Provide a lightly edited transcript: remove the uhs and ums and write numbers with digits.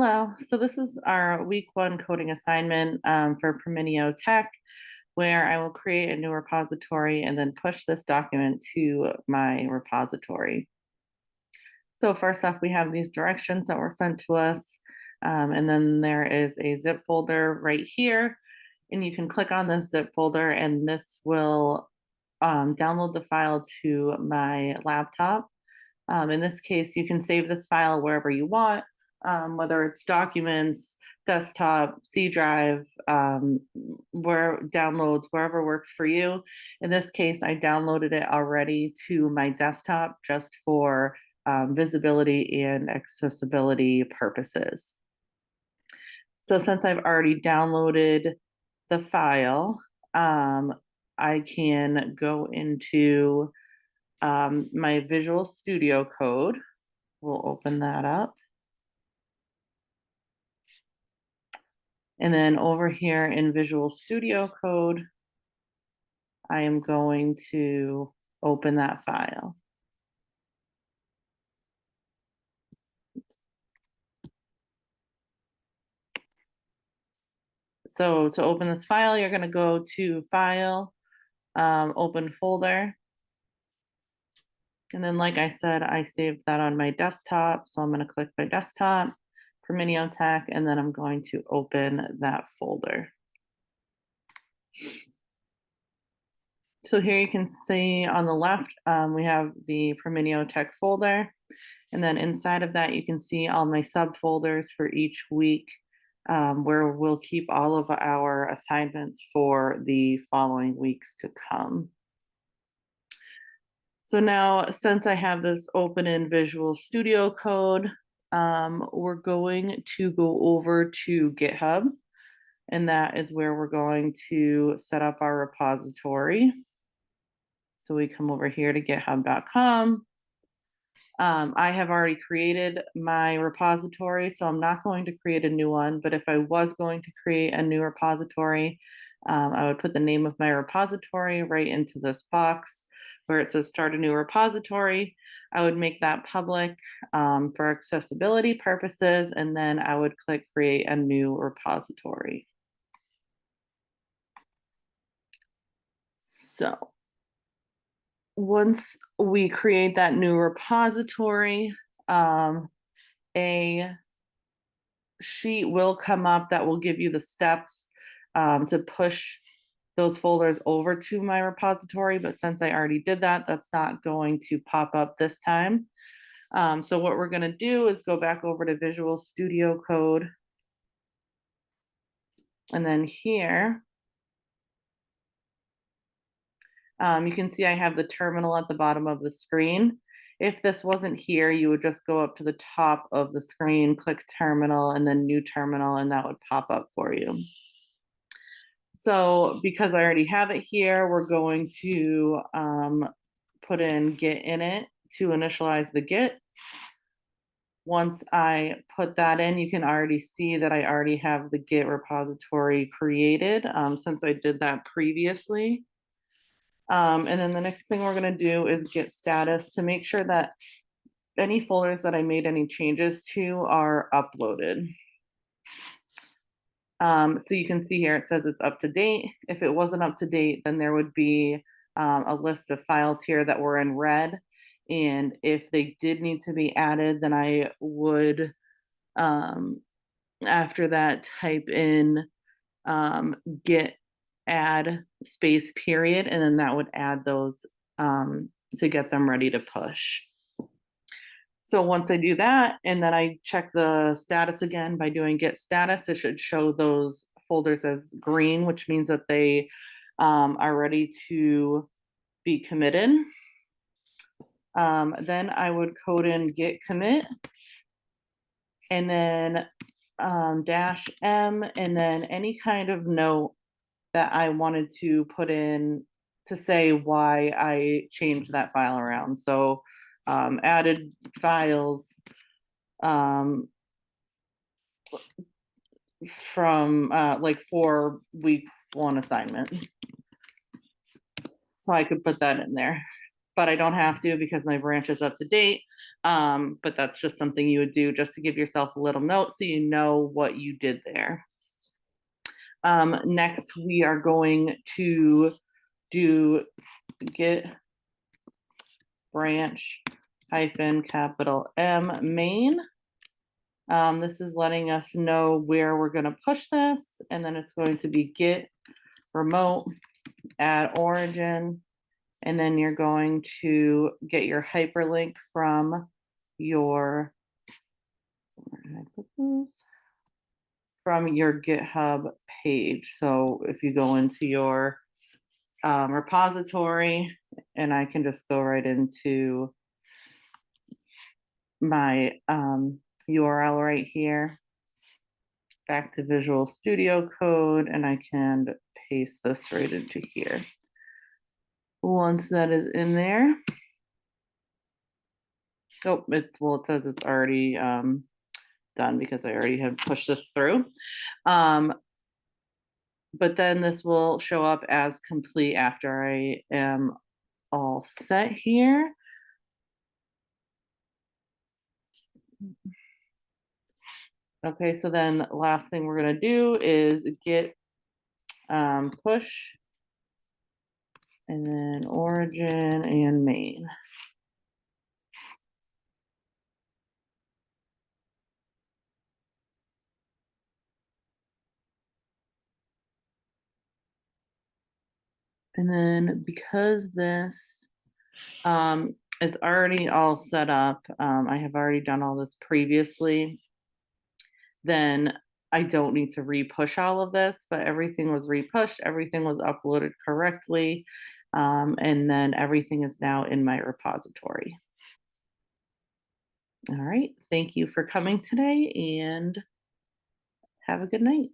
Hello. So this is our week 1 coding assignment for Promineo Tech, where I will create a new repository and then push this document to my repository. So first off, we have these directions that were sent to us. And then there is a zip folder right here. And you can click on this zip folder and this will download the file to my laptop. In this case, you can save this file wherever you want, whether it's documents, desktop, C drive, where downloads, wherever works for you. In this case, I downloaded it already to my desktop just for visibility and accessibility purposes. So since I've already downloaded the file, I can go into my Visual Studio Code. We'll open that up. And then over here in Visual Studio Code, I am going to open that file. So to open this file, you're going to go to File, Open Folder. And then, like I said, I saved that on my desktop. So I'm going to click my desktop, Promineo Tech, and then I'm going to open that folder. So here you can see on the left, we have the Promineo Tech folder. And then inside of that, you can see all my subfolders for each week, where we'll keep all of our assignments for the following weeks to come. So now, since I have this open in Visual Studio Code, we're going to go over to GitHub, and that is where we're going to set up our repository. So we come over here to github.com. I have already created my repository, so I'm not going to create a new one, but if I was going to create a new repository, I would put the name of my repository right into this box where it says start a new repository. I would make that public for accessibility purposes, and then I would click create a new repository. So once we create that new repository, a sheet will come up that will give you the steps to push those folders over to my repository. But since I already did that, that's not going to pop up this time. So what we're going to do is go back over to Visual Studio Code. And then here, you can see I have the terminal at the bottom of the screen. If this wasn't here, you would just go up to the top of the screen, click terminal, and then new terminal, and that would pop up for you. So because I already have it here, we're going to put in git init to initialize the git. Once I put that in, you can already see that I already have the git repository created since I did that previously. And then the next thing we're going to do is git status to make sure that any folders that I made any changes to are uploaded. So you can see here it says it's up to date. If it wasn't up to date, then there would be a list of files here that were in red. And if they did need to be added, then I would, after that, type in git add space period, and then that would add those to get them ready to push. So once I do that, and then I check the status again by doing git status, it should show those folders as green, which means that they are ready to be committed. Then I would code in git commit, and then -m, and then any kind of note that I wanted to put in to say why I changed that file around. So added files from like for week 1 assignment. So I could put that in there. but I don't have to because my branch is up to date. But that's just something you would do just to give yourself a little note so you know what you did there. Next, we are going to do git branch hyphen capital M main. This is letting us know where we're going to push this, and then it's going to be git remote add origin, and then you're going to get your hyperlink from your where did I put this? From your GitHub page. So if you go into your repository, and I can just go right into my URL right here, back to Visual Studio Code, and I can paste this right into here. Once that is in there, oh, it says it's already done because I already have pushed this through. But then this will show up as complete after I am all set here. Okay, so then last thing we're gonna do is git push, and then origin and main. And then because this is already all set up, I have already done all this previously, then I don't need to re-push all of this, but everything was re-pushed, everything was uploaded correctly, and then everything is now in my repository. All right, thank you for coming today, and have a good night.